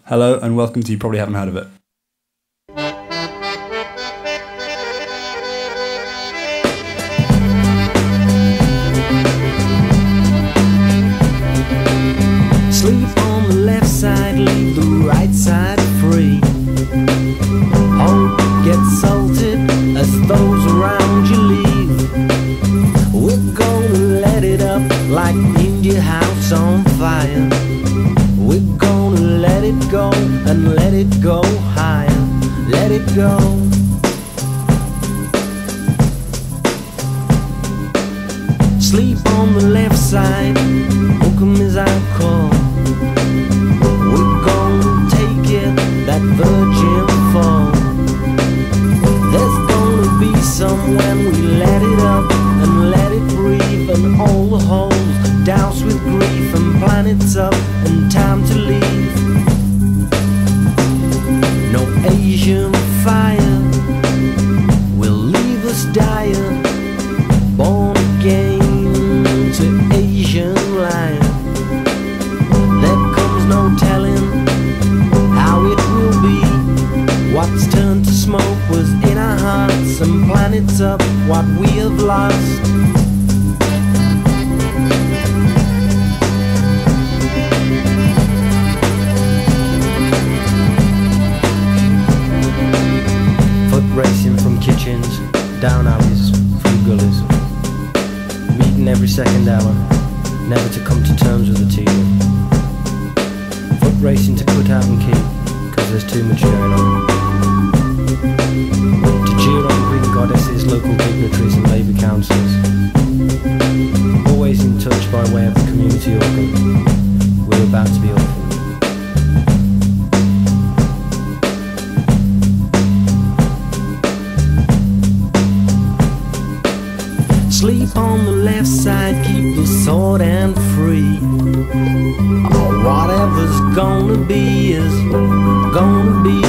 Hello and welcome to You Probably Haven't Heard of It. Sleep on the left side, leave the right side free. Hope gets salted as those around you leave. We're gonna let it up like in your house on fire. We're gonna let it go and let it go higher. Let it go. Sleep on the left side, welcome is our call. We're gonna take it, that virgin fall. There's gonna be some when we let it up and let it breathe, and all the holes doused with grief, and planets up and time to leave. No Asian fire will leave us dire, born again to Asian life. There comes no telling how it will be. What's turned to smoke was in our hearts, and planets up what we have lost. Foot racing from kitchens, down alleys, through gullies, meeting every second hour, never to come to terms with the TV. Foot racing to cut out and keep, cause there's too much going on. To cheer on green goddesses, local dignitaries and labour councillors, always in touch by way of the community organ. We're about to be orphaned. Sleep on the left side, keep the sword and free. Oh, whatever's gonna be is gonna be.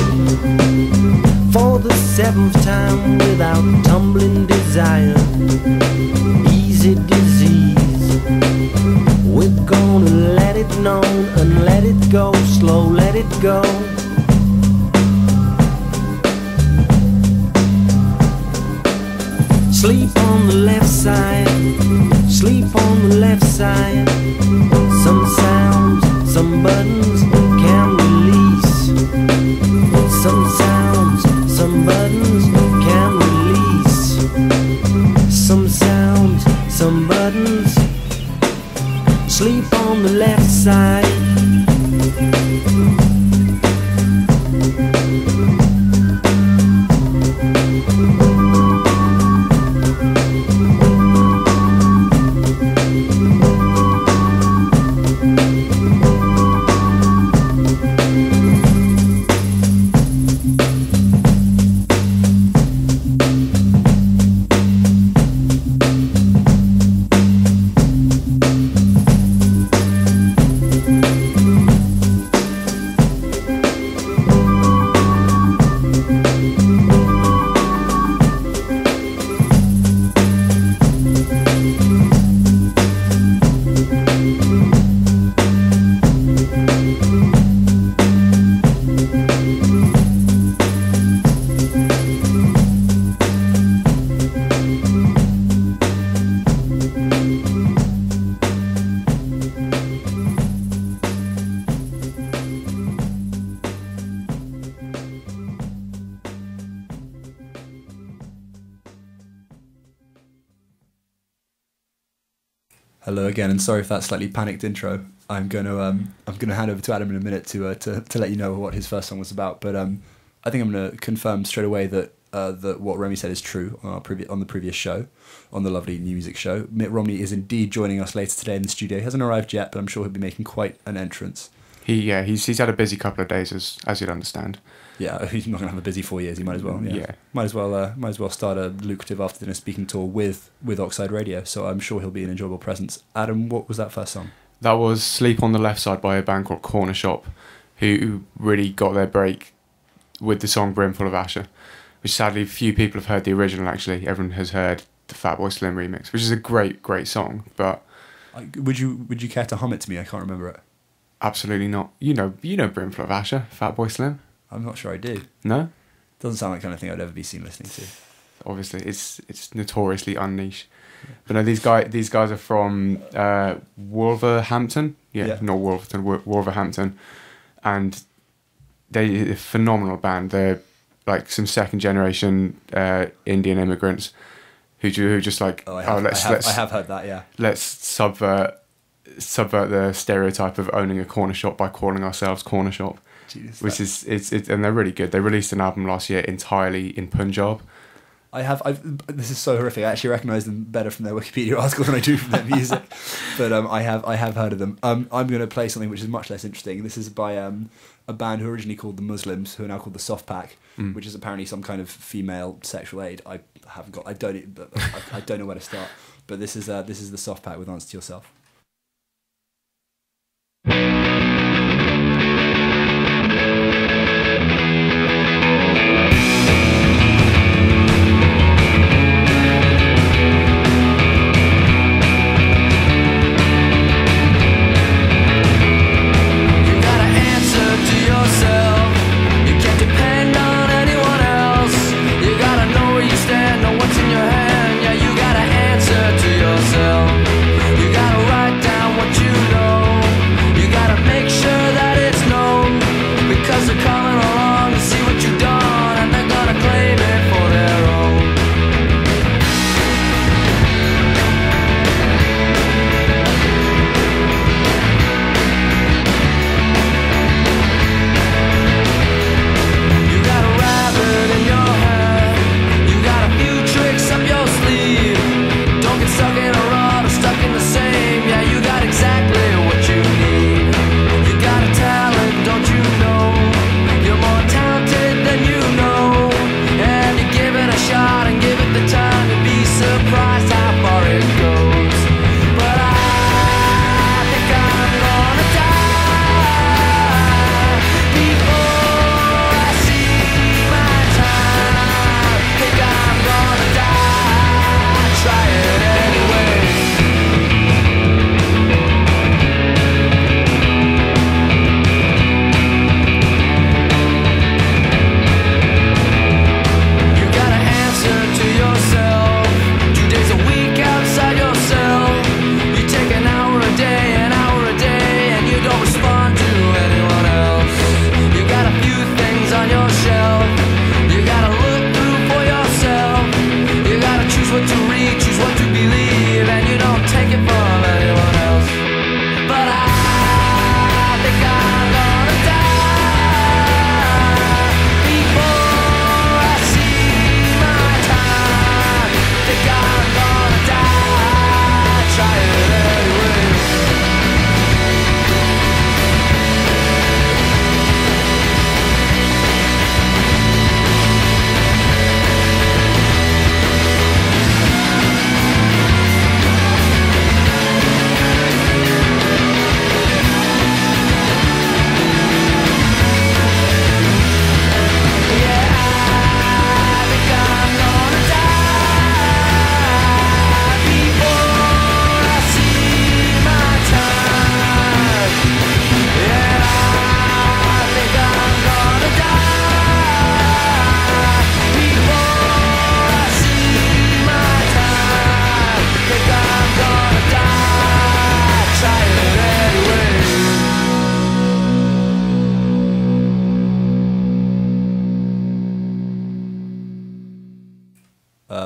For the seventh time without tumbling desire, easy disease. We're gonna let it known and let it go, slow let it go. Sleep on the left side, sleep on the left side. Some sounds, some buttons can release. Some sounds, some buttons can release. Some sounds, some buttons. Sleep on the left side. Hello again, and sorry for that slightly panicked intro. I'm gonna hand over to Adam in a minute to let you know what his first song was about. But I think I'm gonna confirm straight away that that what Remy said is true on the previous show, on the lovely New Music show. Mitt Romney is indeed joining us later today in the studio. He hasn't arrived yet, but I'm sure he'll be making quite an entrance. He's had a busy couple of days, as you'd understand. Yeah, he's not gonna have a busy 4 years. He might as well. Yeah. Might as well start a lucrative after dinner speaking tour with Oxide Radio. So I'm sure he'll be an enjoyable presence. Adam, what was that first song? That was Sleep on the Left Side by a band called Corner Shop, who really got their break with the song Brimful of Asher, which sadly few people have heard the original. Actually, everyone has heard the Fatboy Slim remix, which is a great song. But would you care to hum it to me? I can't remember it. Absolutely not. You know Brimful of Asher, Fatboy Slim. I'm not sure I do. No, Doesn't sound like the kind of thing I'd ever be seen listening to. obviously it's notoriously unniche. But no, these guys are from Wolverhampton. Yeah, not Wolverhampton, Wolverhampton, and they're a phenomenal band. They're like some second generation Indian immigrants who just like I have heard that. Yeah. Let's subvert the stereotype of owning a corner shop by calling ourselves Corner Shop. Jeez, which is and they're really good. They released an album last year entirely in Punjab. This is so horrific. I actually recognise them better from their Wikipedia article than I do from their music. But I have heard of them. I'm going to play something which is much less interesting. This is by a band who originally called the Muslims, who are now called the Soft Pack, which is apparently some kind of female sexual aid. I don't know where to start. But this is the Soft Pack with Answer to Yourself.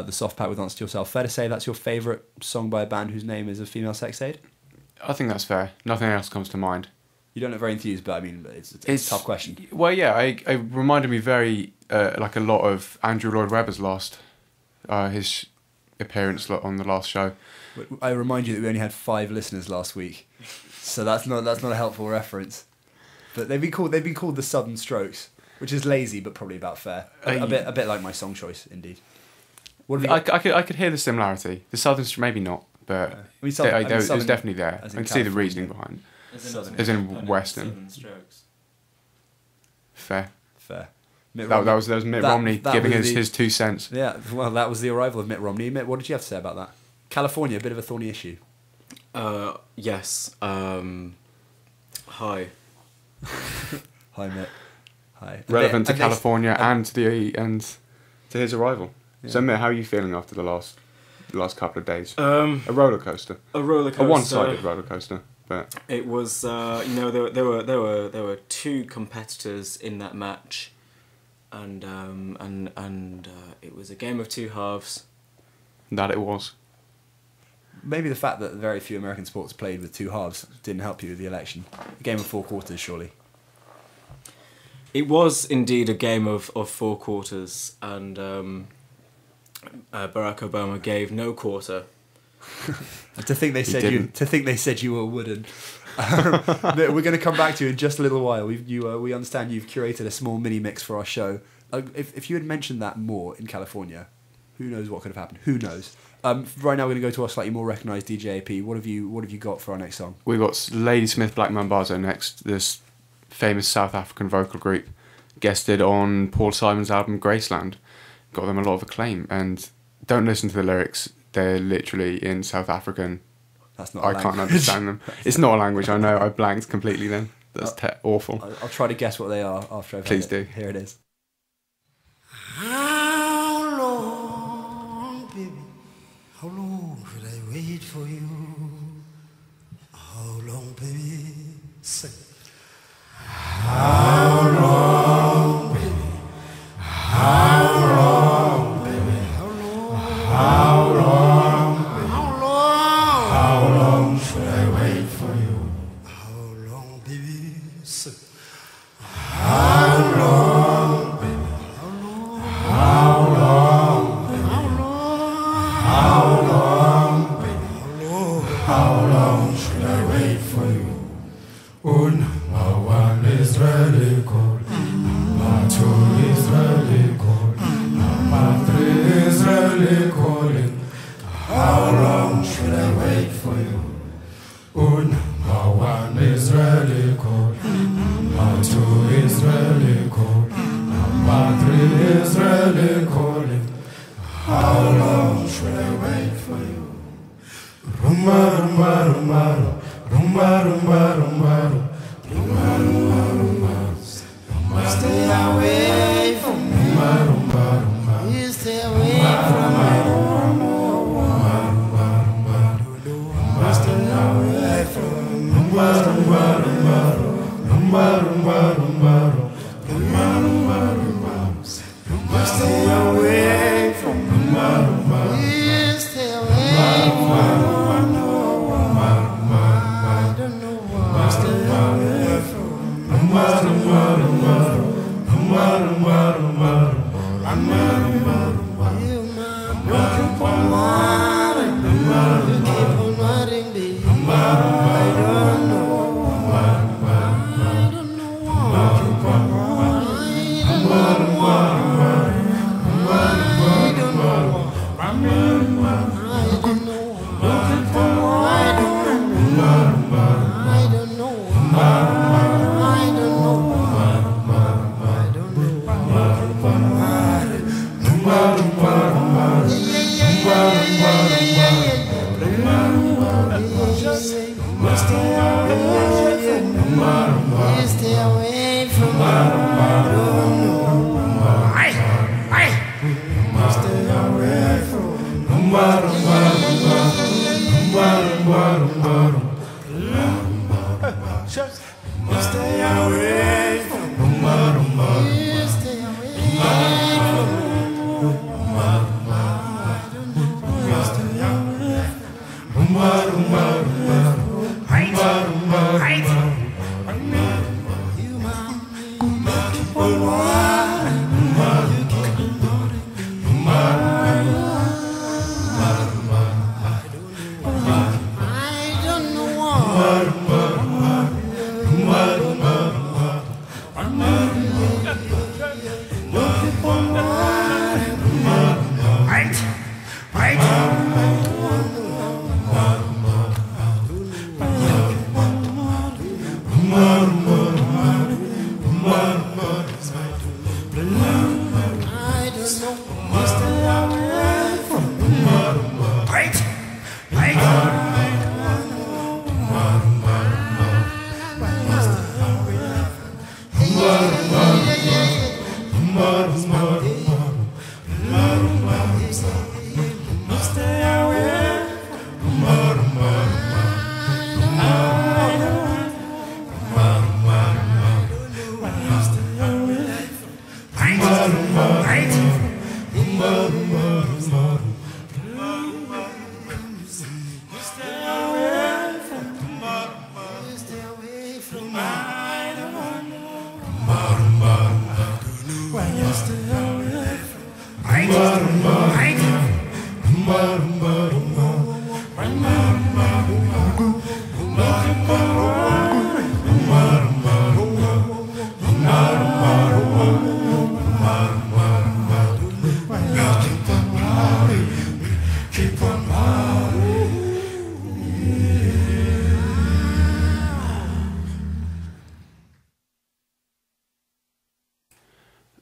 The Soft Pack with Answer to Yourself. Fair to say that's your favourite song by a band whose name is a female sex aid? I think that's fair. Nothing else comes to mind. You don't look very enthused, but I mean, it's a tough question. Well, yeah, it reminded me very, like a lot of Andrew Lloyd Webber's his appearance on the last show. I remind you that we only had 5 listeners last week, so that's not a helpful reference. But they've been called the Southern Strokes, which is lazy, but probably about fair. A bit like my song choice, indeed. I could hear the similarity. The Southern, maybe not, but it was definitely there. I can see the reasoning behind. As in Western. Fair. That was Mitt Romney giving his 2 cents. Yeah, well, that was the arrival of Mitt Romney. Mitt, what did you have to say about that? California, a bit of a thorny issue. Yes. Hi. Hi, Mitt. Hi. Relevant to And California and to his arrival. Yeah. So, Mitt, how are you feeling after the last couple of days? A A roller coaster. roller coaster. A one-sided roller coaster. But It was, there were two competitors in that match, and it was a game of two halves. that it was. maybe the fact that very few American sports played with two halves didn't help you with the election. A game of four quarters, surely. It was indeed a game of four quarters, and Barack Obama gave no quarter. To think they said you were wooden. We're going to come back to you in just a little while. We understand you've curated a small mini mix for our show. If you had mentioned that more in California, who knows what could have happened? Who knows? Right now we're going to go to our slightly more recognised DJ AP. What have you got for our next song? We've got Ladysmith Black Mambazo next. This famous South African vocal group guested on Paul Simon's album Graceland. Got them a lot of acclaim, and don't listen to the lyrics. They're literally in South African. That's not. I can't understand them. It's not a language. I know. I blanked completely. Then that's awful. I'll try to guess what they are after I've Please heard it. do. Here it is. How long, baby? How long should I wait for you? How long, baby? Say. How long, baby? How long, baby? How long? How long? How long? How long should I wait for you? How long, baby? Say. How long, baby? How long, baby? How long, baby? How long should I wait for you? Number one Israeli call, number two Israeli call, number three Israeli calling. How long should I wait for you? Number one Israeli call, number two Israeli call, number three Israeli calling. How long should I wait for you? Rumba, rumba, rumba, rumba, rumba, rumba, rumba, rumba, rumba. Stay away from me. Rumba, rumba, rumba. You stay away from me. Rumba, rumba, rumba. Stay away from me. Rumba, rumba, rumba. Rumba, rumba, rumba. Rumba, rumba, rumba. Stay away from me. Rumba, rumba. You stay away from me.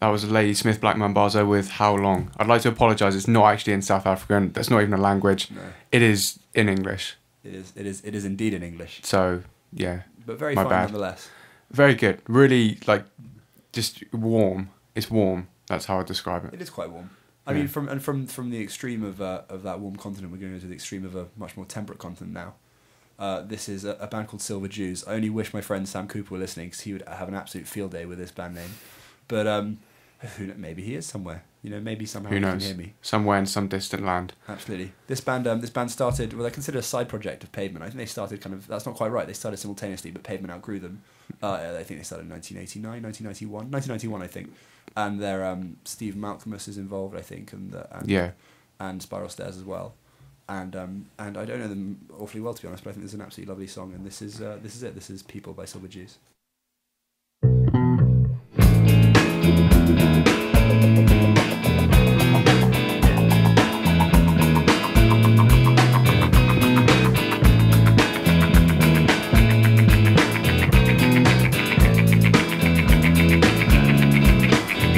That was Lady Smith Black Mambazo with How Long. I'd like to apologise, it's not actually in South African, that's not even a language. No. It is in English. It is indeed in English. So, yeah. But very My fun bad. nonetheless. Very good. Really, like, just warm. It's warm. That's how I describe it. It is quite warm. I Yeah. mean, from the extreme of that warm continent, we're going to go to the extreme of a much more temperate continent now. This is a band called Silver Jews. I only wish my friend Sam Cooper were listening because he would have an absolute field day with this band name. But maybe he is somewhere. You know, maybe somehow Who he can knows? hear me. Somewhere in some distant land. Absolutely. This band started, well, they're considered a side project of Pavement. I think they started that's not quite right. They started simultaneously, but Pavement outgrew them. I think they started in 1989, 1991, I think. And their Steve Michaelmas is involved, I think, and Spiral Stairs as well. And I don't know them awfully well, to be honest, but I think this is an absolutely lovely song, and this is it. This is People by Silver Jews.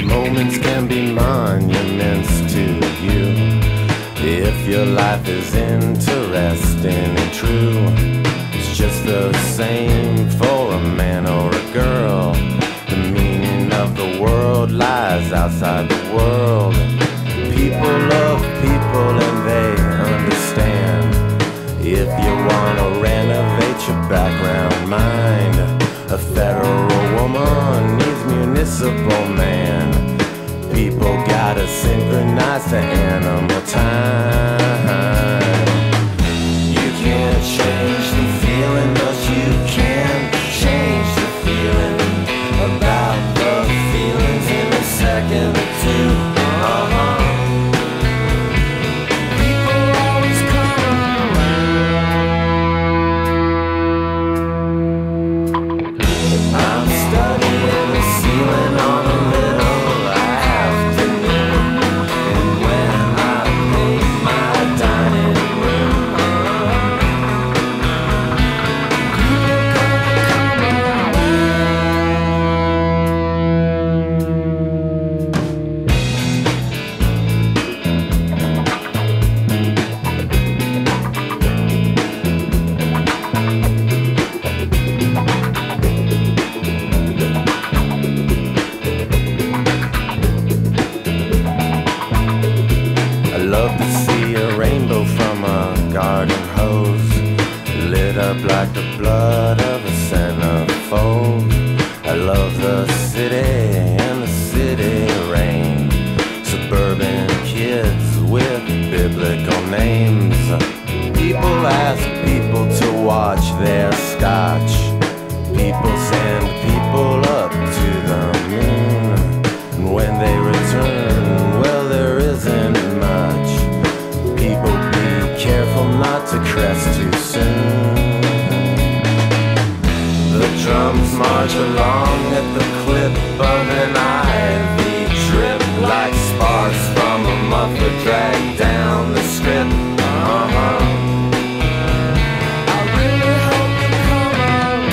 Moments can be monuments to you if your life is interesting and true. It's just the same for a man or a girl. The meaning of the world lies outside the world. People love people and they understand. If you wanna renovate your background mind, a federal woman needs municipal man. People gotta synchronize to animal time. You can't change the feeling, but you can change the feeling about the feelings in a second or two. People always come around. I'm studying the ceiling on a little afternoon, and when I paint my dining room, people gonna come around. I love to see a rainbow from a garden hose, lit up like the blood of a centerfold. I love the city and the city rain, suburban kids with biblical names. People ask people to watch their scotch. People send people up to the moon, and when they return, well, there isn't much. People be careful not to crest too soon. The drums march along at the clip of an ivy drip, like sparks from a muffler dragged down the strip. I really hope you come around.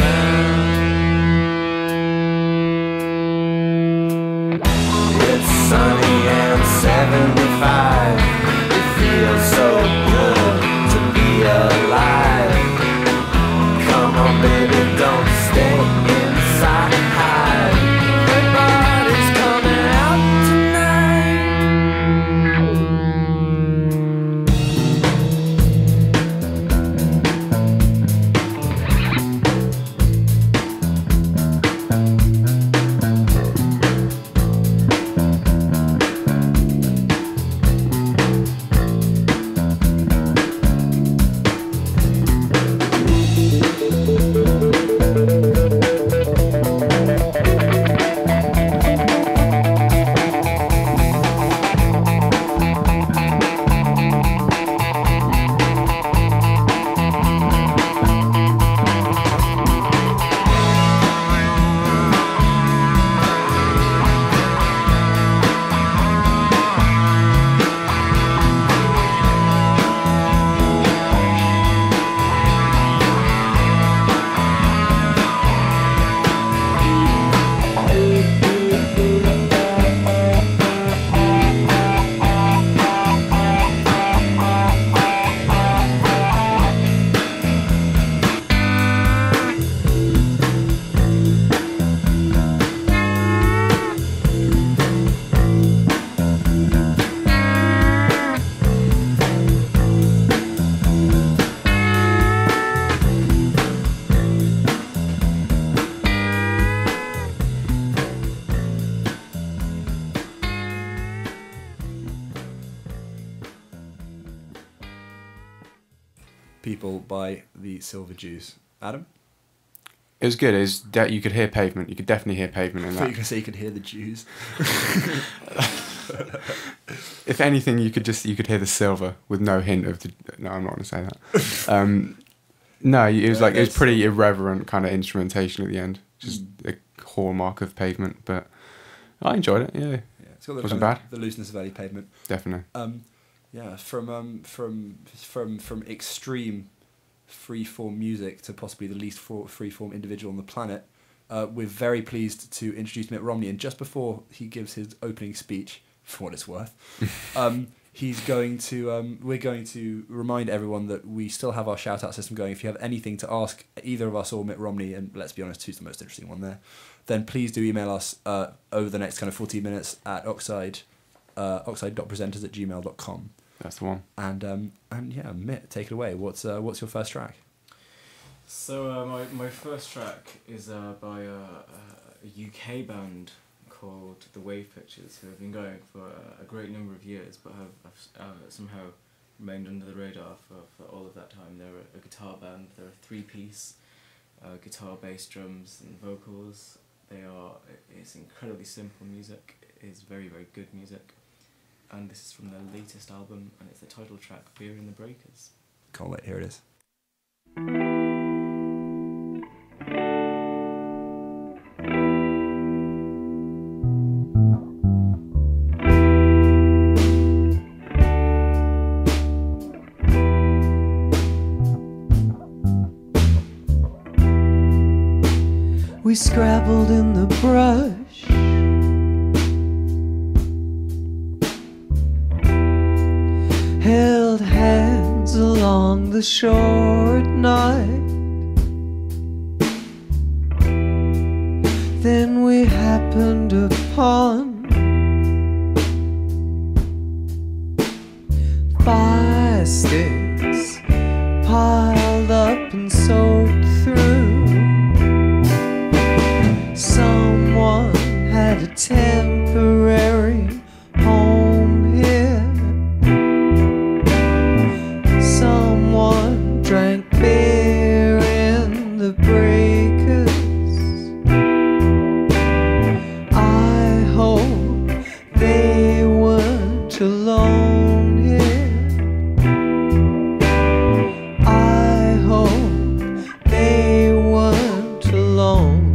people by the Silver Jews. Adam? It was good. It was you could hear Pavement. You could definitely hear Pavement in I thought you that. were going to say you could hear the Jews. If anything, you could hear the silver with no hint of the. No, I'm not going to say that. No, it was it was pretty irreverent kind of instrumentation at the end, just a hallmark of Pavement. But I enjoyed it. Yeah, It's got wasn't bad. The looseness of early Pavement. Definitely. From extreme free-form music to possibly the least free-form individual on the planet, we're very pleased to introduce Mitt Romney. And just before he gives his opening speech, for what it's worth, we're going to remind everyone that we still have our shout-out system going. If you have anything to ask either of us or Mitt Romney, and let's be honest, who's the most interesting one there, then please do email us over the next kind of 14 minutes at oxide.presenters@gmail.com. That's the one. And yeah, Mitt, take it away. What's your first track? So my first track is by a UK band called The Wave Pictures, who have been going for a great number of years, but have somehow remained under the radar for all of that time. They're a guitar band. They're a three-piece, guitar, bass, drums, and vocals. It's incredibly simple music. It's very, very good music. And this is from their latest album, and it's the title track, Beer in the Breakers. Can't wait, here it is. We scrabbled in the brush, held hands along the short night. Then we happened upon fire sticks piled up and soaked through. Someone had a temporary home here. Someone drank beer in the breakers. I hope they weren't alone here. I hope they weren't alone.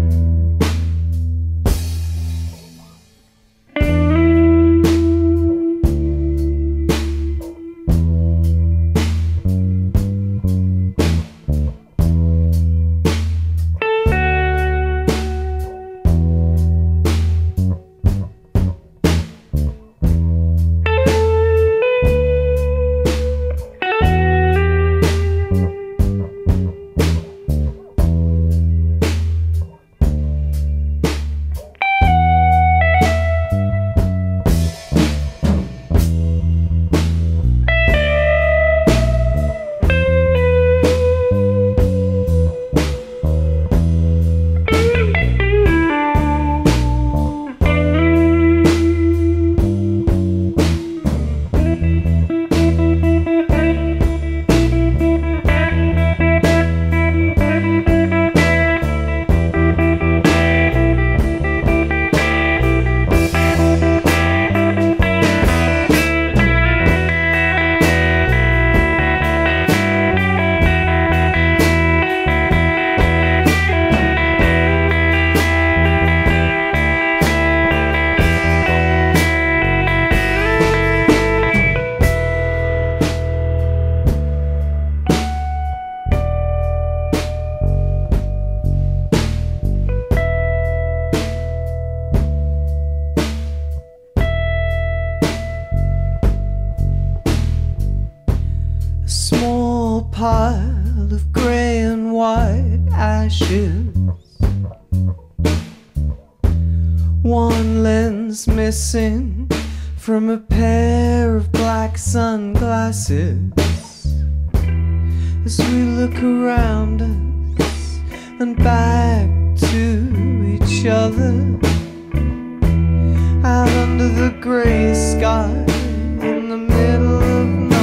Small pile of grey and white ashes. One lens missing from a pair of black sunglasses. As we look around us and back to each other, out under the grey sky in the middle of nowhere.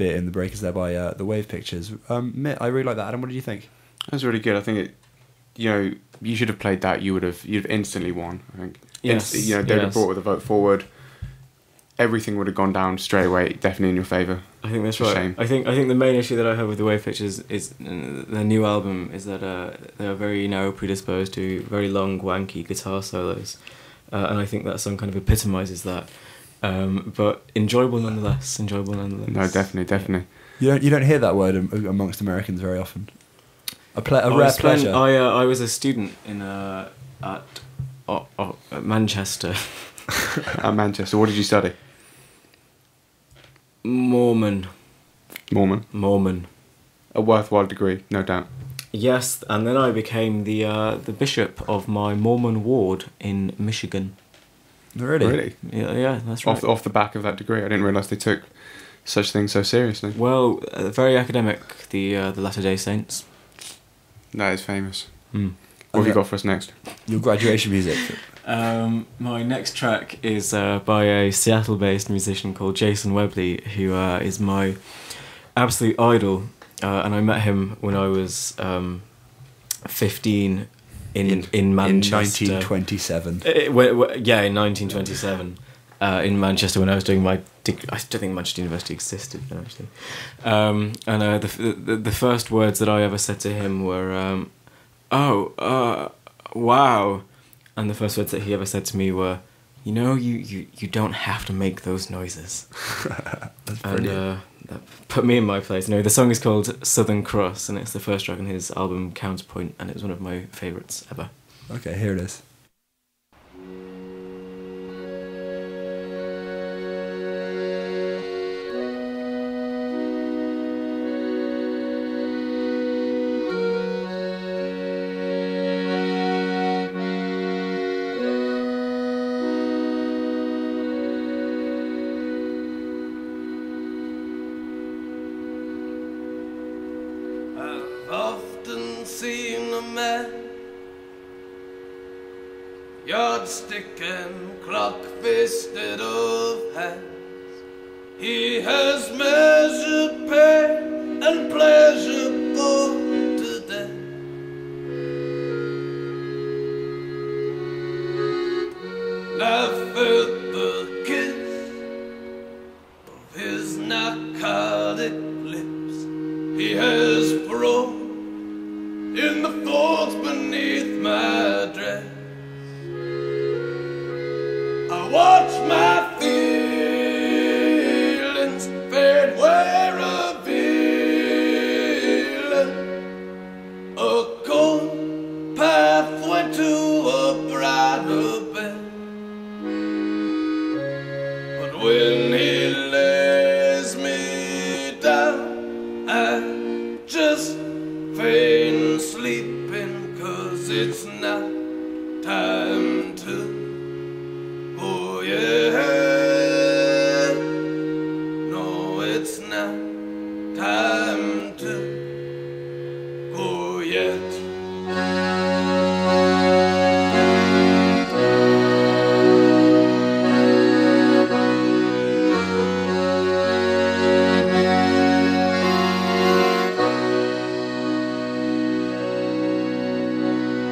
Bit in the Breakers there by the Wave Pictures. Mitt, I really like that. Adam, what did you think? That was really good. I think it. You should have played that. You'd have instantly won. I think. Yes. They would have brought the vote forward. Everything would have gone down straight away. Definitely in your favour. I think that's It's a right. shame. I think the main issue that I have with the Wave Pictures is their new album is that they are very now predisposed to very long, wanky guitar solos, and I think that song kind of epitomises that. But enjoyable nonetheless. No, definitely. You don't hear that word amongst Americans very often. A rare pleasure. I was a student in at Manchester. At Manchester, what did you study? Mormon. A worthwhile degree, no doubt. Yes, and then I became the bishop of my Mormon ward in Michigan. Really? Yeah, that's right. Off the back of that degree, I didn't realise they took such things so seriously. Well, very academic. The Latter-day Saints. That is famous. Mm. What have you got for us next? Your graduation music. My next track is by a Seattle-based musician called Jason Webley, who is my absolute idol, and I met him when I was 15 in Manchester. In 1927. In 1927. In Manchester when I was doing my degree. I don't think Manchester University existed then, actually. And the first words that I ever said to him were, wow. And the first words that he ever said to me were, you don't have to make those noises. That's brilliant. And that put me in my place. The song is called Southern Cross, and it's the first track on his album Counterpoint, and it was one of my favourites ever. Okay, here it is. Often seen a man, yardstick and clock-fisted of hands. He has measured pain and pleasure for today. And I felt the kiss of his narcotic lips. He has thrown in the folds beneath my dress. I watch my feelings fade where revealing a cold pathway to a brighter bed. But when he lays me down, I just feign sleeping, 'cause it's not time to. Oh yeah, no, it's not time to go yet.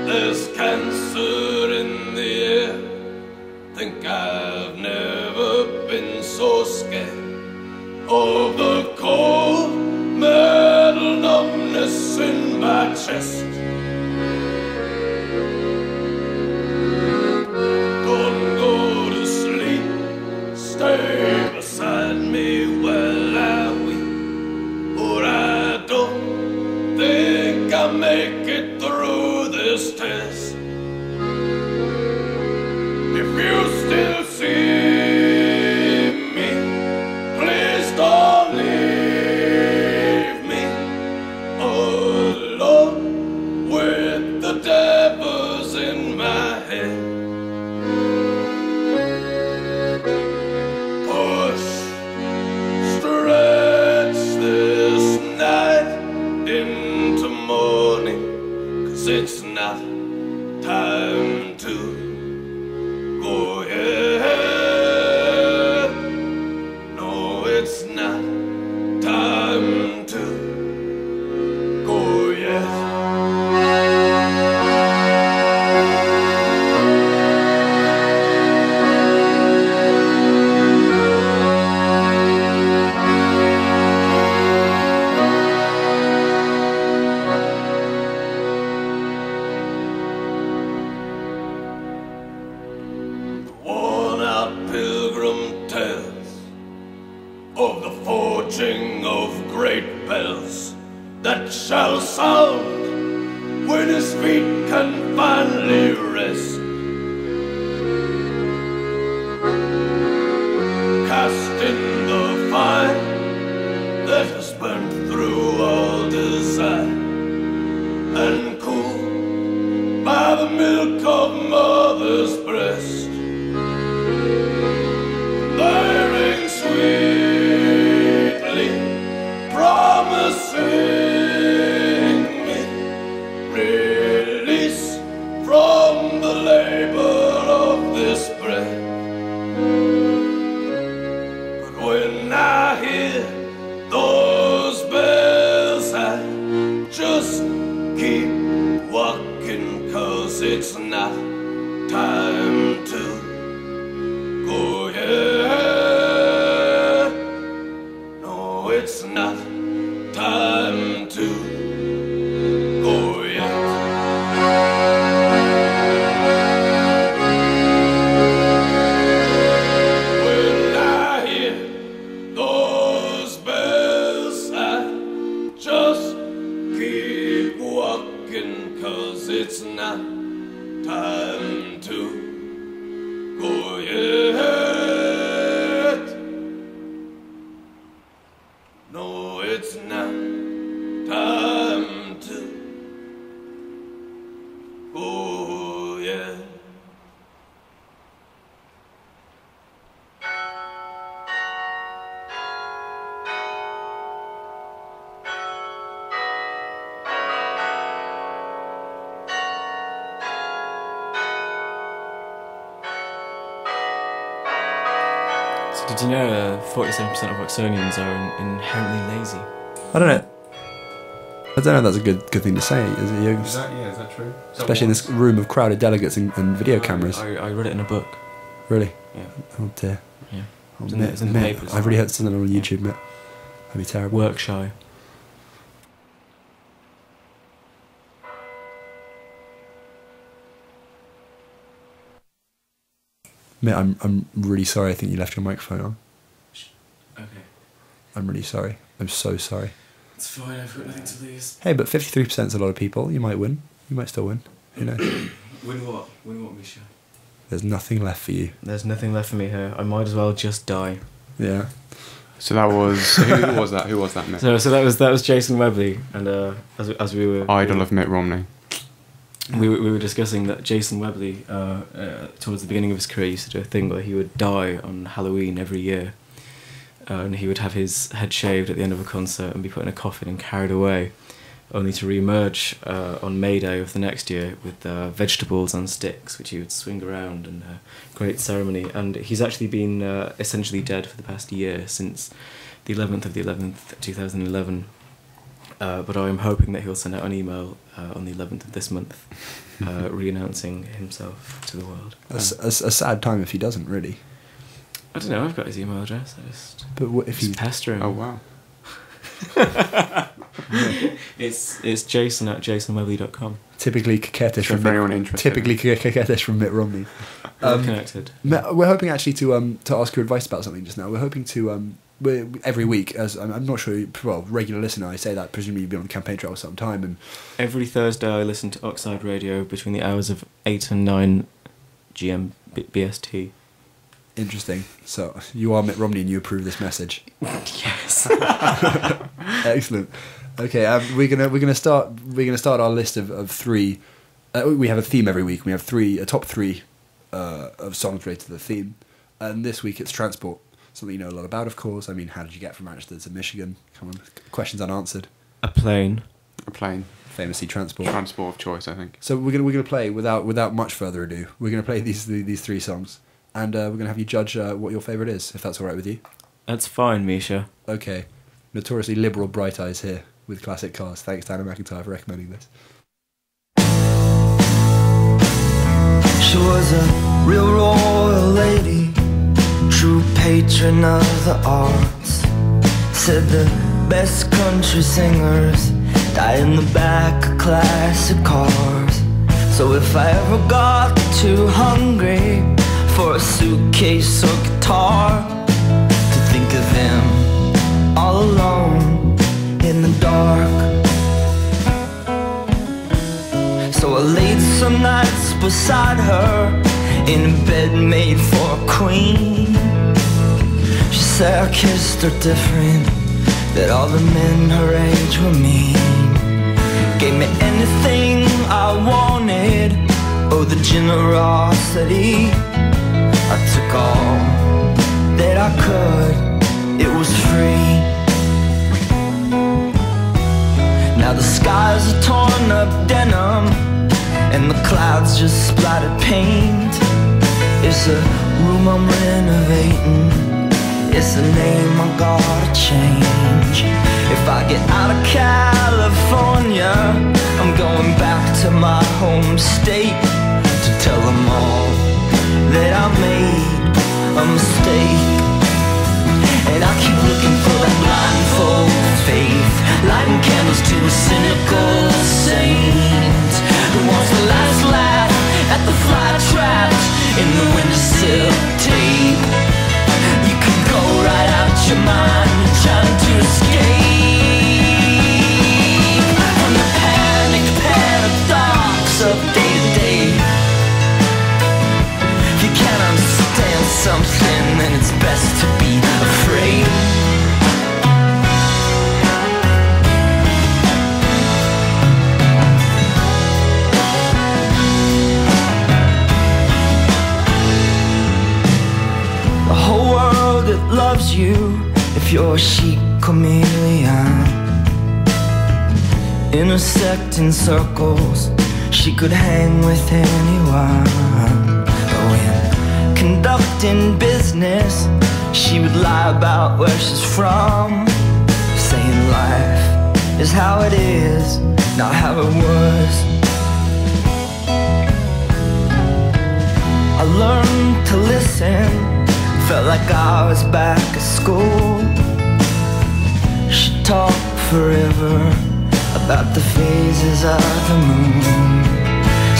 There's cancer in the air. Think I've never been so scared of the cold metal numbness in my chest. Don't go to sleep, stay beside me while I weep, or I don't think I'll make it through this test. If you still see me, please don't leave me alone with the devils in my head. Push, stretch this night into morning, 'cause it's not time to go yet. No, it's not time. approaching of great bells that shall sound when his feet can finally rest. Cast in the fire that has burnt through all desire, and cool by the milk of mother's breast. They ring sweetly, promising me release from the labor of this breath. But when I hear those bells, I just keep walking, 'cause it's not time to go yet. No, it's not time to go yet. When I hear those bells, I just keep walking, 'cause it's not time to go yet. No, it's not time to go yet. Did you know 47% of Oxonians are inherently lazy? I don't know. I don't know if that's a good thing to say, is it? Is that true? Especially in this room of crowded delegates and video cameras. I read it in a book. Really? Yeah. Oh dear. Yeah. Oh, It's in the- Mitt, it's in the Mitt, papers. I've really heard something on YouTube, Mitt. That'd be terrible. Work shy. Mitt, I'm really sorry. I think you left your microphone on. Okay. I'm really sorry. I'm so sorry. It's fine, I've got nothing to lose. Hey, but 53% is a lot of people. You might win. You might still win. Who knows? Win what? Win what, Misha? There's nothing left for you. There's nothing left for me here. I might as well just die. Yeah. So that was who was that? Who was that, Mitt? So that was Jason Webley, and as we were Idol of Mitt Romney. we were discussing that Jason Webley towards the beginning of his career used to do a thing where he would die on Halloween every year, and he would have his head shaved at the end of a concert and be put in a coffin and carried away, only to re-emerge on May Day of the next year with vegetables on sticks, which he would swing around in a great ceremony. And he's actually been essentially dead for the past year, since the 11th of the 11th, 2011. But I am hoping that he'll send out an email on the 11th of this month, re-announcing himself to the world. That's a sad time if he doesn't, really. I don't know, I've got his email address. I just But what if just he... pester him. Oh wow. It's jason@jasonwebley.com. Typically coquettish So from for anyone interested. typically coquettish from Mitt Romney. We're connected. We're hoping actually to ask your advice about something just now. We're hoping to every week, as I'm not sure, well, regular listener, I say that, presumably you've been on the campaign trail some time, and Every Thursday I listen to Oxide Radio between the hours of 8 and 9 GM BST. interesting. So you are Mitt Romney and you approve this message. Yes. Excellent. Okay, we're gonna start our list of three. We have a theme every week. We have a top three of songs related to the theme, and this week it's transport. Something you know a lot about, of course. I mean, how did you get from Manchester to Michigan? Come on, questions unanswered. A plane. A plane. Famously transport. Transport of choice, I think. So we're gonna play without much further ado. We're gonna play these three songs, and we're gonna have you judge what your favourite is, if that's all right with you. That's fine, Misha. Okay. Notoriously liberal Bright Eyes here with Classic Cars. Thanks, Dana McIntyre, for recommending this. She was a real royal lady, true patron of the arts. Said the best country singers die in the back of classic cars. So if I ever got too hungry for a suitcase or guitar, to think of him all alone some nights beside her in a bed made for a queen. She said I kissed her different, that all the men her age were mean. Gave me anything I wanted, oh the generosity. I took all that I could, it was free. Now the skies are torn up denim, and the clouds just splattered paint. It's a room I'm renovating, it's a name I gotta change. If I get out of California, I'm going back to my home state to tell them all that I made a mistake. And I keep looking for that blindfold faith, lighting candles to a cynical saint who wants the last laugh at the fly trapped in the windowsill tape. You can go right out your mind, you're trying to escape from the panicked paradox of day to day. If you can't understand something, then it's best to be afraid. The whole world that loves you if you're a chic chameleon. Intersecting circles, she could hang with anyone. But when conducting business, she would lie about where she's from, saying life is how it is, not how it was. I learned to listen, felt like I was back at school. She talked forever about the phases of the moon,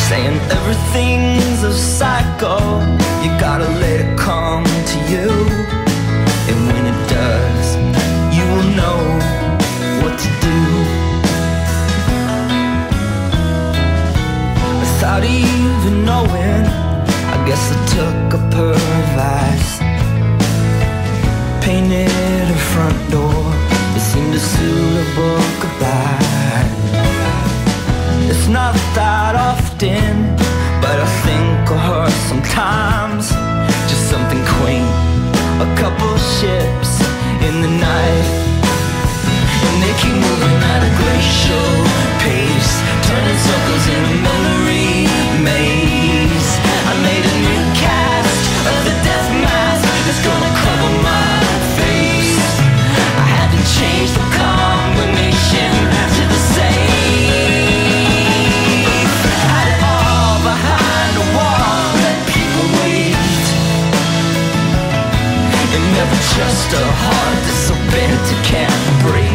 saying everything's a cycle, you gotta let it come to you. And when it does, you will know what to do. Without even knowing, I guess I took up her advice. Painted her front door, it seemed to suit a book goodbye. It's not that often, but I think of her sometimes. Just something quaint, a couple ships in the night, and they keep moving at a glacial pace, turning circles in a memory maze. I made a new cast of the death mask that's gonna cover my face. I had to change the combination to the safe. Had it all behind a wall, let people wait, and never trust a heart that's so bent it can't break.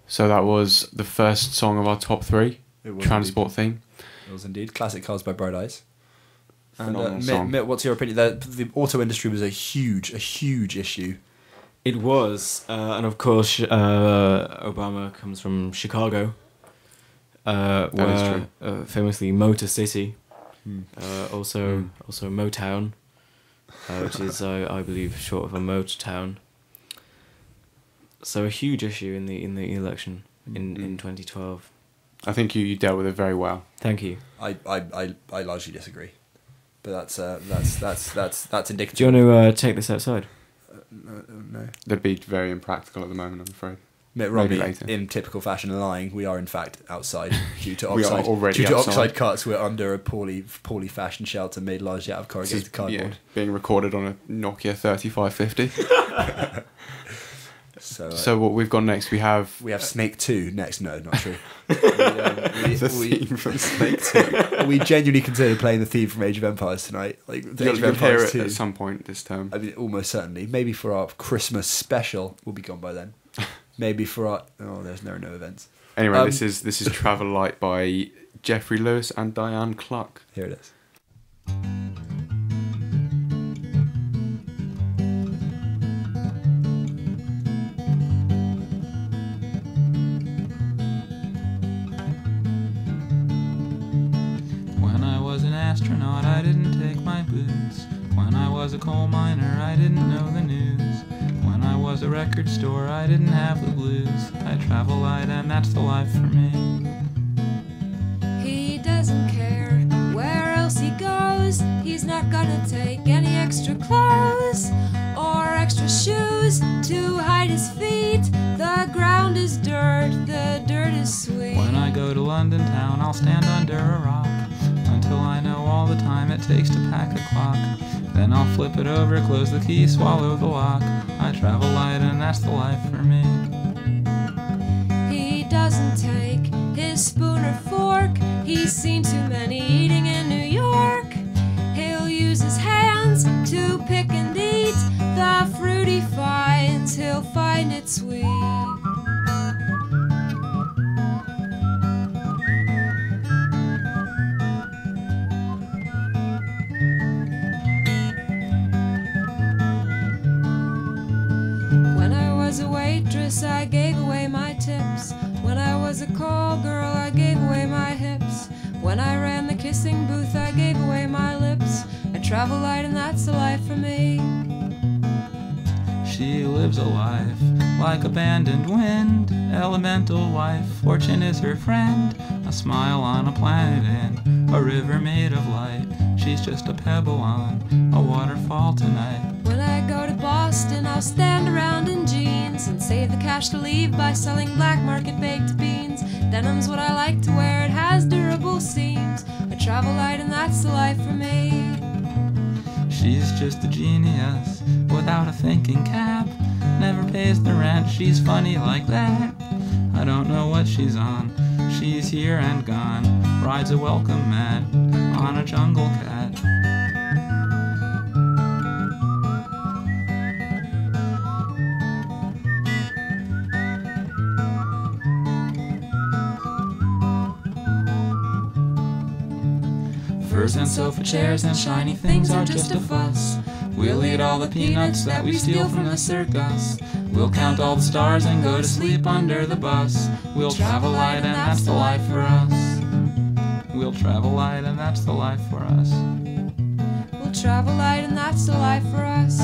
So that was the first song of our top three, transport theme. It was indeed. Classic Cars by Bright Eyes. And Phenomenal song. Mitt, what's your opinion? The auto industry was a huge issue. It was, and of course, Obama comes from Chicago, where famously Motor City, also Motown, which is I believe short of a motor town. So a huge issue in the election in 2012. I think you dealt with it very well. Thank you. I largely disagree, but that's indicative. Do you want to take this outside? No. They'd be very impractical at the moment, I'm afraid. Mitt Maybe Romney, later. in typical fashion, lying. We are in fact outside due to We are oxide. already Due to outside. oxide cuts, we're under a poorly fashioned shelter made largely out of This is, corrugated cardboard. being recorded on a Nokia 3550. So what we've got next, we have Snake 2 next. No, not true. the theme from Snake 2. We genuinely considered playing the theme from Age of Empires tonight. Like the Age of You'll hear Empires it 2. at some point this term. I mean, almost certainly. Maybe for our Christmas special, we'll be gone by then. maybe for our... Oh, there's no events. Anyway, this is Travel Light by Jeffrey Lewis and Diane Clark. Here it is. When I was an astronaut, I didn't take my boots. When I was a coal miner, I didn't know the news. When I was a record store, I didn't have the blues. I travel light and that's the life for me. He doesn't care where else he goes. He's not gonna take any extra clothes or extra shoes to hide his feet. The ground is dirt, the dirt is sweet. When I go to London town, I'll stand under a rock until I know all the time it takes to pack a clock. Then I'll flip it over, close the key, swallow the lock. I travel light and that's the life for me. He doesn't take his spoon or fork. He's seen too many eating in New York. He'll use his hands to pick and eat. The fruit he finds, he'll find it sweet. When I was a waitress, I gave away my tips. When I was a call girl, I gave away my hips. When I ran the kissing booth, I gave away my lips. I travel light and that's the life for me. She lives a life like abandoned wind, elemental wife, fortune is her friend. A smile on a planet in a river made of light. She's just a pebble on a waterfall tonight. When I go to Boston, I'll stand around in jeans and save the cash to leave by selling black market baked beans. Denim's what I like to wear, it has durable seams. I travel light and that's the life for me. She's just a genius without a thinking cap. Never pays the rent, she's funny like that. I don't know what she's on, she's here and gone. Rides a welcome mat on a jungle cat. Furs and sofa chairs and shiny things are just a fuss. We'll eat all the peanuts that we steal from the circus. We'll count all the stars and go to sleep under the bus. We'll travel light and that's the life for us. We'll travel light and that's the life for us. We'll travel light and that's the life for us.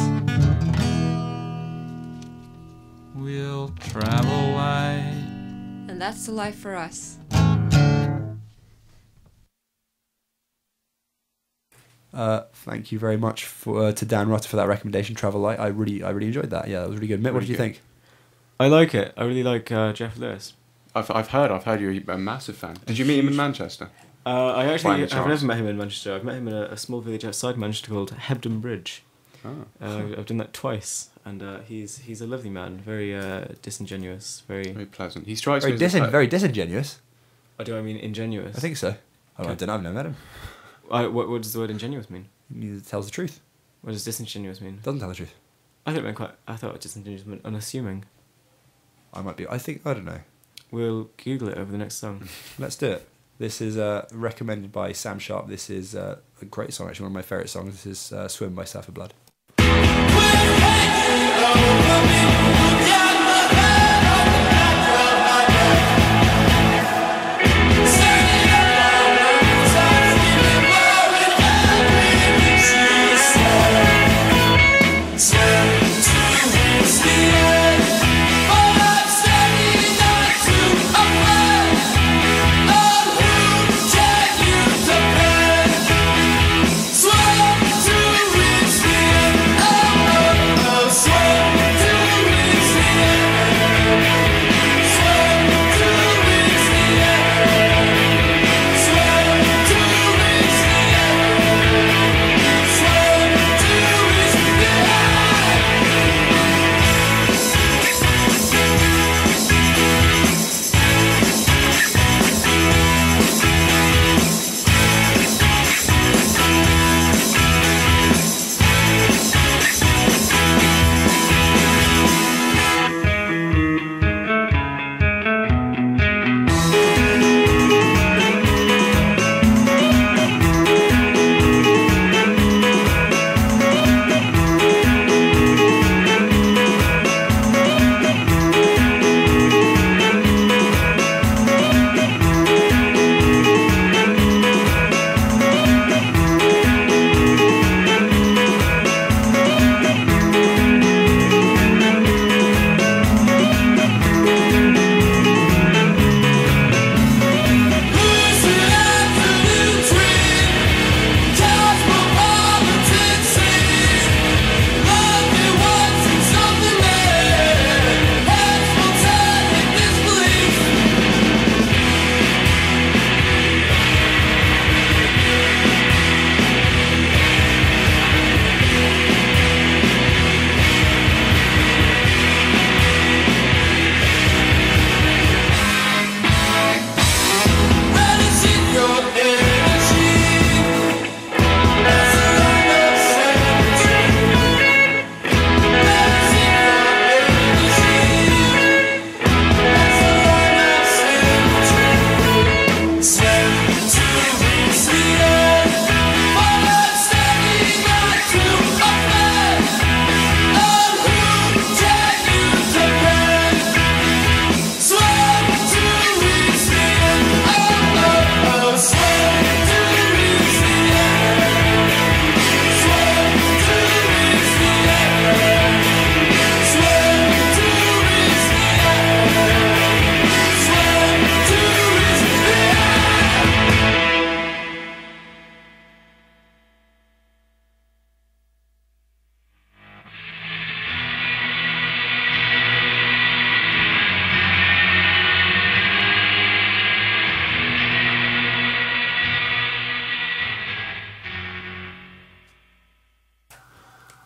We'll travel light. And that's the life for us. Thank you very much to Dan Rutter for that recommendation, Travel Light. I really enjoyed that. Yeah, that was really good. Mitt, what did you think? I like it. I really like Jeff Lewis. I've heard you're a massive fan. Did you meet him in Manchester? I actually I've never met him in Manchester. I've met him in a small village outside Manchester called Hebden Bridge. Oh. I've done that twice, and he's a lovely man, very disingenuous, very pleasant. He strikes me as very disingenuous. I mean ingenuous? I think so. Oh, I don't know. I've never met him. What does the word ingenuous mean? He tells the truth. What does disingenuous mean? Doesn't tell the truth. I thought disingenuous meant unassuming. I don't know. We'll Google it over the next song. Let's do it. This is recommended by Sam Sharp. This is a great song, actually, one of my favourite songs. This is Swim by Sapphire Blood. Swim to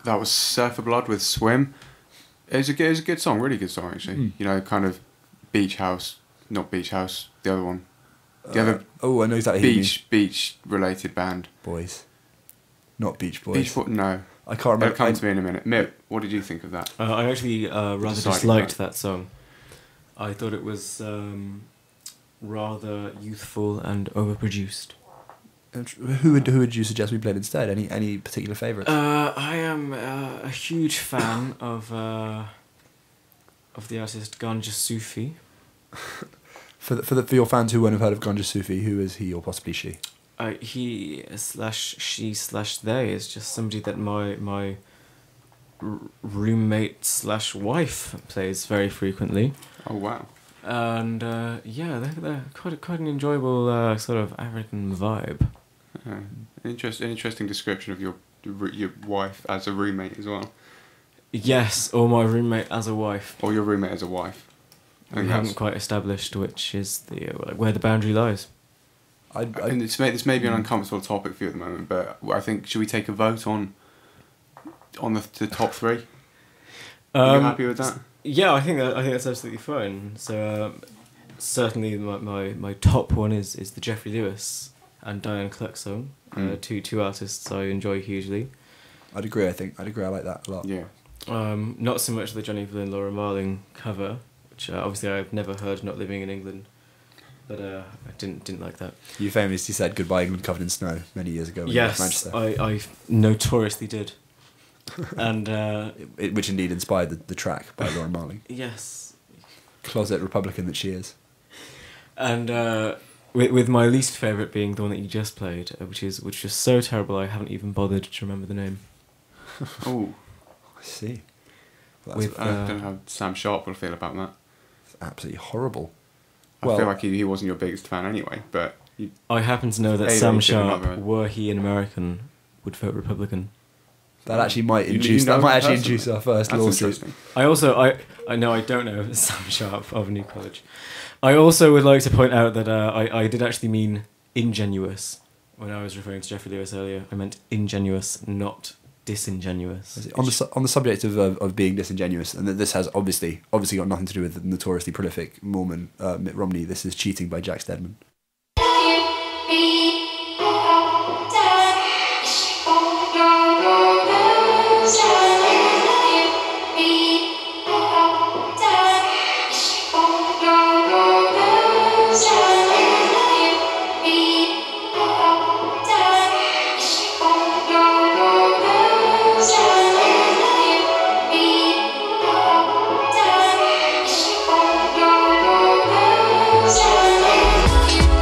That was Surfer Blood with Swim. It was a good song, really good song actually. You know, kind of not Beach House, the other one. The other I know exactly who you mean. beach related band. Boys. Not Beach Boys. No. I can't remember. It'll come to me in a minute. Mitt, what did you think of that? I actually rather disliked that song. I thought it was rather youthful and overproduced. Who would you suggest we played instead? Any particular favourites? I am a huge fan of the artist Ganja Sufi. For your fans who won't have heard of Ganja Sufi, who is he or possibly she? He/she/they is just somebody that my roommate/wife plays very frequently. Oh wow! And they're quite an enjoyable sort of African vibe. Interesting description of your wife as a roommate as well. Yes, or my roommate as a wife. Or your roommate as a wife. We haven't quite established which is where the boundary lies. And this may be an uncomfortable topic for you at the moment, but I think should we take a vote on the top three? Are you happy with that? Yeah, I think that's absolutely fine. So certainly my top one is the Jeffrey Lewis and Diane Cluck song. Two artists I enjoy hugely. I'd agree. I like that a lot. Yeah. Not so much the Johnny Flynn Laura Marling cover, which obviously I've never heard not living in England, but I didn't like that. You famously said "Goodbye England Covered in Snow" many years ago when you left Manchester. I notoriously did. And which indeed inspired the track by Laura Marling. Yes. Closet Republican that she is. And with my least favourite being the one that you just played, which is so terrible I haven't even bothered to remember the name. Oh, I see. Well, I don't know how Sam Sharp will feel about that. It's absolutely horrible. I feel like he wasn't your biggest fan anyway, but... I happen to know that Sam Sharp, were he an American, would vote Republican. That actually might induce our first lawsuit. I know I don't know Sam Sharp of New College. I also would like to point out that I did actually mean ingenuous when I was referring to Jeffrey Lewis earlier. I meant ingenuous, not disingenuous. On the subject of being disingenuous, and that this has obviously got nothing to do with the notoriously prolific Mormon Mitt Romney. This is Cheating by Jack Steadman. You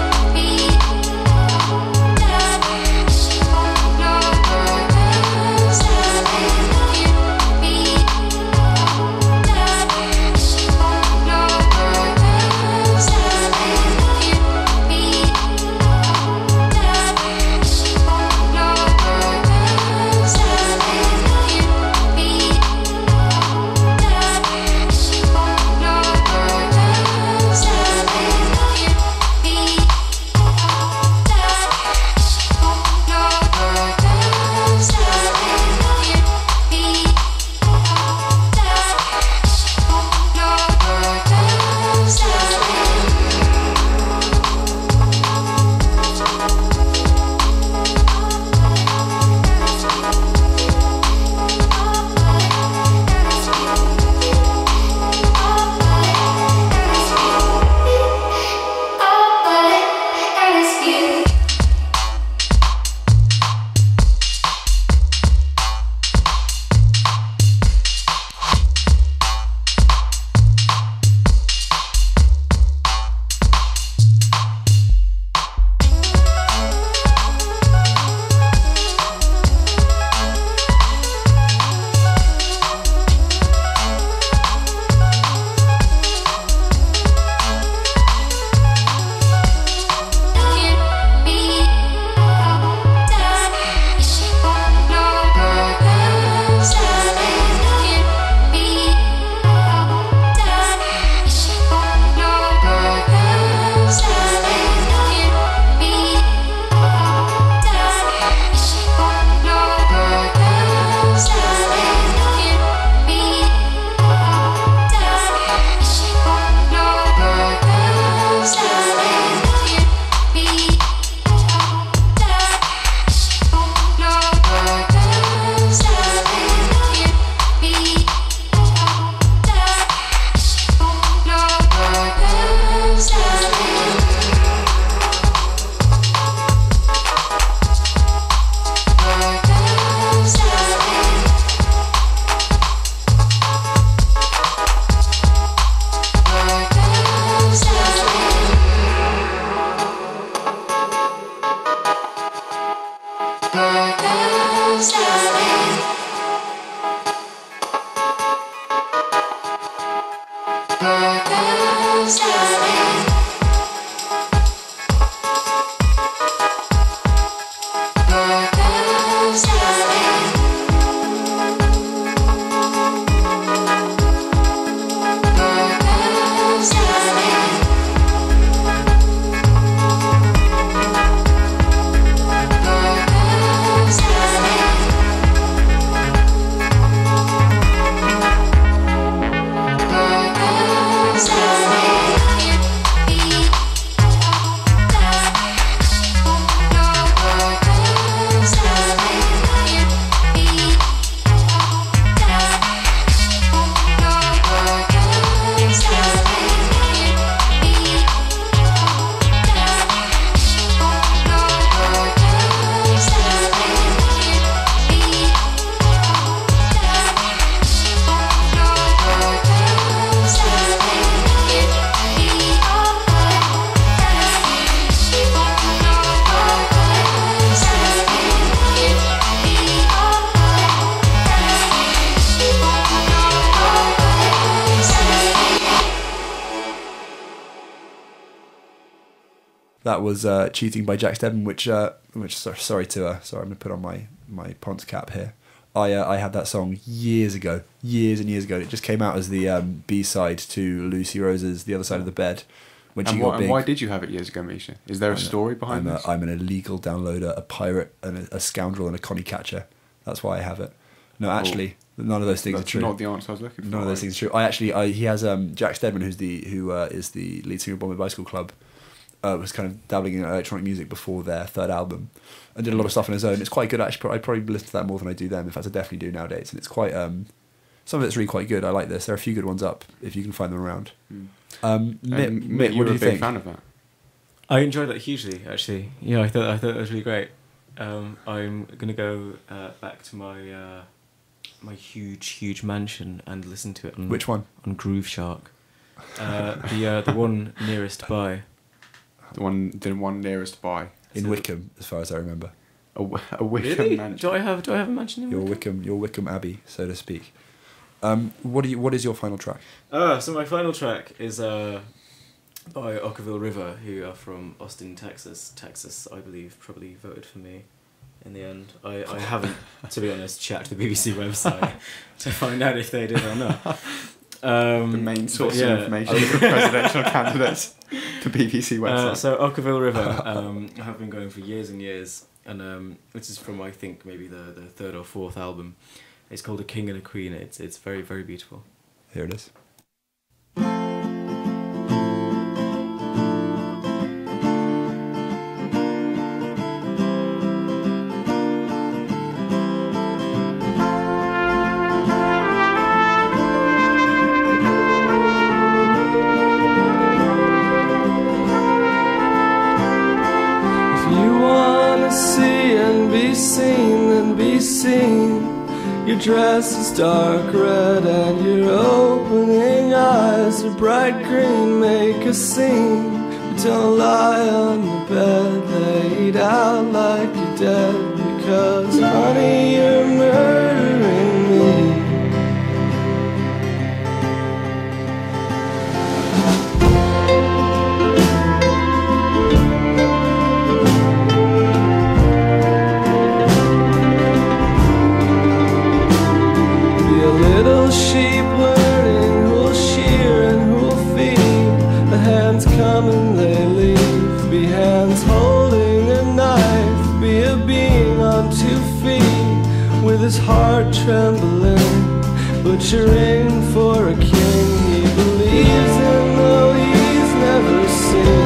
That was Cheating by Jack Stebbin, which sorry, I'm gonna put on my Ponce cap here. I had that song years and years ago. It just came out as the B-side to Lucy Rose's "The Other Side of the Bed" when she got big. And why did you have it years ago, Misha? Is there a story behind this? I'm an illegal downloader, a pirate, and a scoundrel, and a connie catcher. That's why I have it. No, actually, none of those things are true. That's not the answer I was looking for. None of those things are true. He has Jack Steadman, who is the lead singer of Bombay Bicycle Club. Was kind of dabbling in electronic music before their third album, and did a lot of stuff on his own. It's quite good actually. I'd probably listen to that more than I do them. In fact, I definitely do nowadays, and it's quite some of it's really quite good. I like this. There are a few good ones up if you can find them around. Mitt, what do you think? Fan of that? I enjoyed that hugely, actually. Yeah, I thought it was really great. I'm gonna go back to my my huge mansion and listen to it. Which one? On Groove Shark. The one nearest by. The one nearest by. In Wickham, as far as I remember. A Wickham really? mansion. Do I have a mansion in Wickham? Your Wickham Abbey, so to speak. What is your final track? So my final track is by Ockerville River, who are from Austin, Texas. Texas, I believe, probably voted for me in the end. I haven't, to be honest, checked the BBC website to find out if they did or not. The main source of information for presidential candidates, the BBC website. So Ockerville River have been going for years and years, and this is from I think maybe the third or fourth album. It's called A King and a Queen. It's very, very beautiful. Here it is. Your dress is dark red and your opening eyes are bright green. Make a scene, but don't lie on the bed laid out like you're dead, because honey, you're murdering me. Little sheep learning who'll shear and who'll feed. The hands come and they leave. Be hands holding a knife. Be a being on 2 feet with his heart trembling, butchering for a king he believes in, though he's never seen.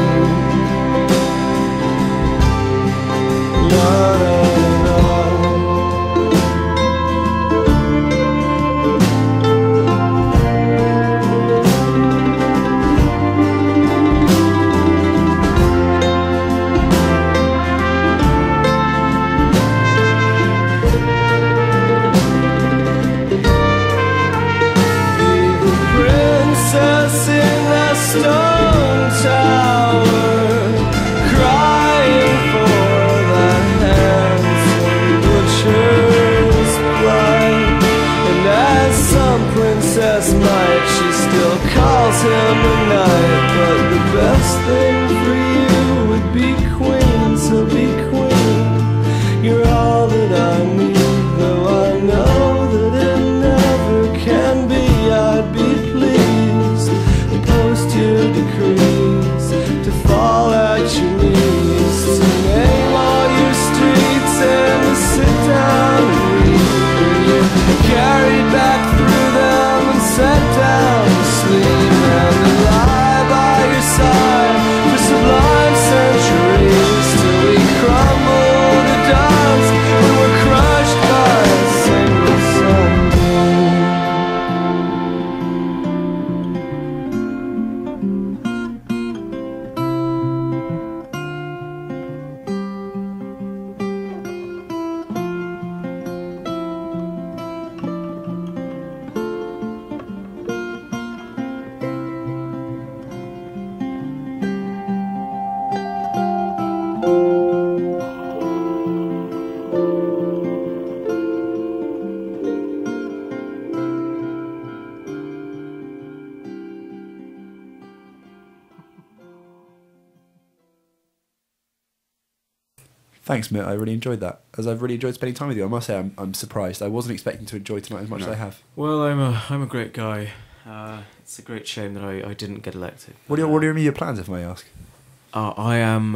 Thanks, Mitt. I really enjoyed that. As I've really enjoyed spending time with you. I must say, I'm surprised. I wasn't expecting to enjoy tonight as much as I have. Well, I'm a great guy. It's a great shame that I didn't get elected. What are your immediate plans, if I may ask? I am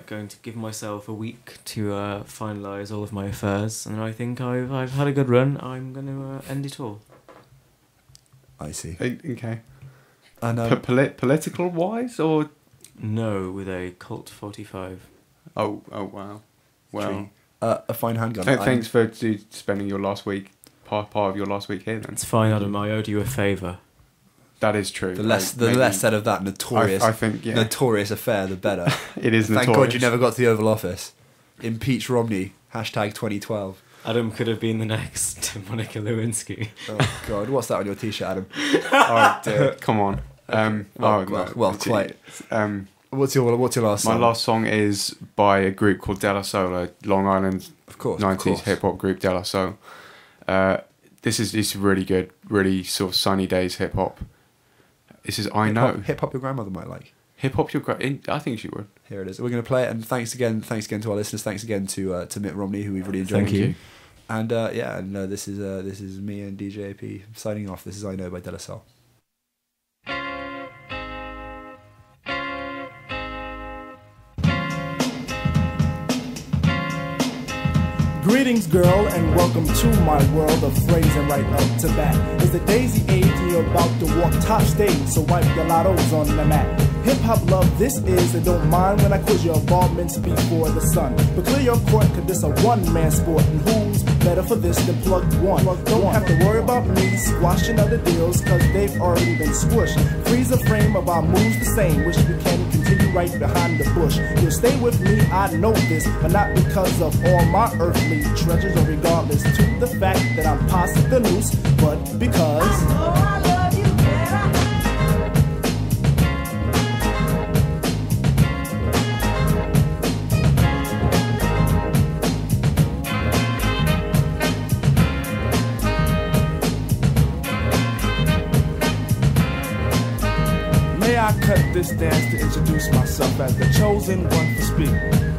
going to give myself a week to finalise all of my affairs, and I think I've had a good run. I'm going to end it all. I see. Okay. And Political wise, or no, with a Colt 45. oh wow, well, a fine handgun. thanks for spending your last week, part of your last week here. Then It's fine, Adam. I owed you a favour. that is true. The less said of that notorious, I think, yeah. notorious affair, the better. It is Thank notorious. God you never got to the Oval Office. Impeach Romney. #2012. Adam could have been the next Monica Lewinsky. Oh God, what's that on your T-shirt, Adam? Oh dear, come on. Quite. What's your last song? My last song is by a group called De La Soul, Long Island, of course, 90s hip hop group De La Soul. It's really good, really sort of sunny days hip hop. This is I Know. Hip hop your grandmother might like. Hip hop I think she would. Here it is. We're going to play it, and thanks again to our listeners. Thanks again to Mitt Romney, who we've really enjoyed. Thank you. And this is me and DJ AP signing off. This is I Know by De La Soul. Greetings, girl, and welcome to my world of phrasing right up to bat. It's the daisy age and you're about to walk top stage, so wipe your lottos on the mat. Hip-hop love this is, and don't mind when I quiz your involvements before the sun. But clear your court, cause this a one-man sport, and who's better for this than plug one? Don't have to worry about me squashing other deals, cause they've already been squished. Freeze a frame of our moves the same, wish we can continue right behind the bush. You'll stay with me, I know this, but not because of all my earthly treasures, or regardless to the fact that I'm past the noose, but because I know I love you better. I cut this dance to introduce myself as the chosen one to speak.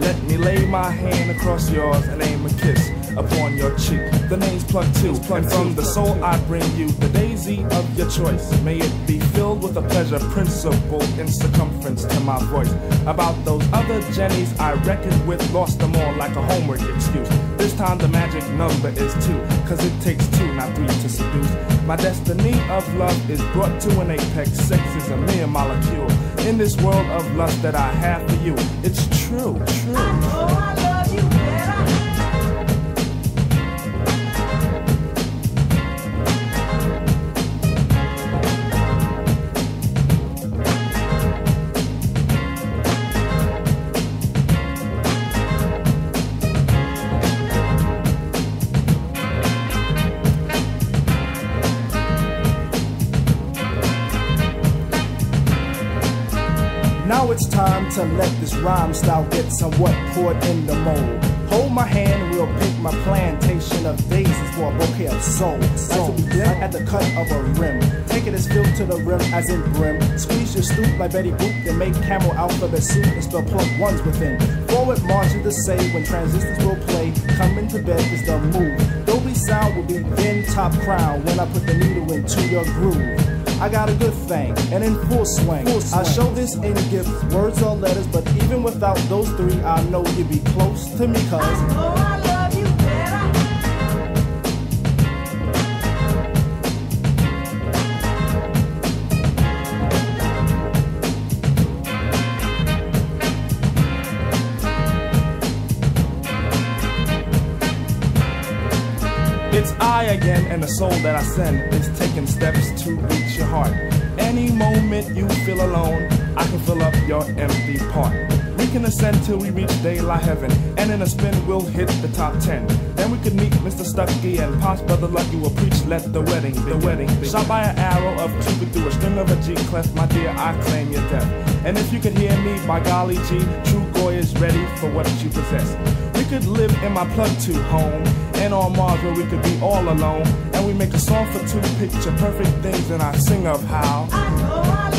Let me lay my hand across yours and aim a kiss upon your cheek. The name's Plug 2, and from the soul I bring you the daisy of your choice. May it be filled with a pleasure principle in circumference to my voice. About those other Jennies I reckoned with, lost them all like a homework excuse. This time the magic number is 2, cause it takes 2, not 3 to seduce. My destiny of love is brought to an apex. Sex is a mere molecule in this world of lust that I have for you. It's true. I know I love you better. Now it's time to let this rhyme style get somewhat poured in the mold. Hold my hand and we'll pick my plantation of daisies for a bouquet of souls. As we begin at the cut of a rim, take it as filled to the rim as in brim. Squeeze your stoop like Betty Boop and make camel alphabet soup and spell plug ones within. Forward march is the say when transistors will play. Coming to bed is the move. Dolby sound will be in top crown when I put the needle into your groove. I got a good thing, and in full swing. I show this in gifts, words or letters, but even without those 3, I know you'd be close to me, cause I know I love you better. It's I again, and the soul that I send is taking steps to reach your heart. Any moment you feel alone, I can fill up your empty part. We can ascend till we reach daylight heaven, and in a spin we'll hit the top 10. Then we could meet Mr. Stucky and Pops Brother Lucky will preach, let the wedding be. Shot by an arrow of Cupid through a string of a G clef, my dear, I claim your death. And if you could hear me, by golly G, true Goy is ready for what you possess. We could live in my Plug 2 home, and on Mars where we could be all alone. And we make a song for 2, picture perfect things, and I sing of how I know I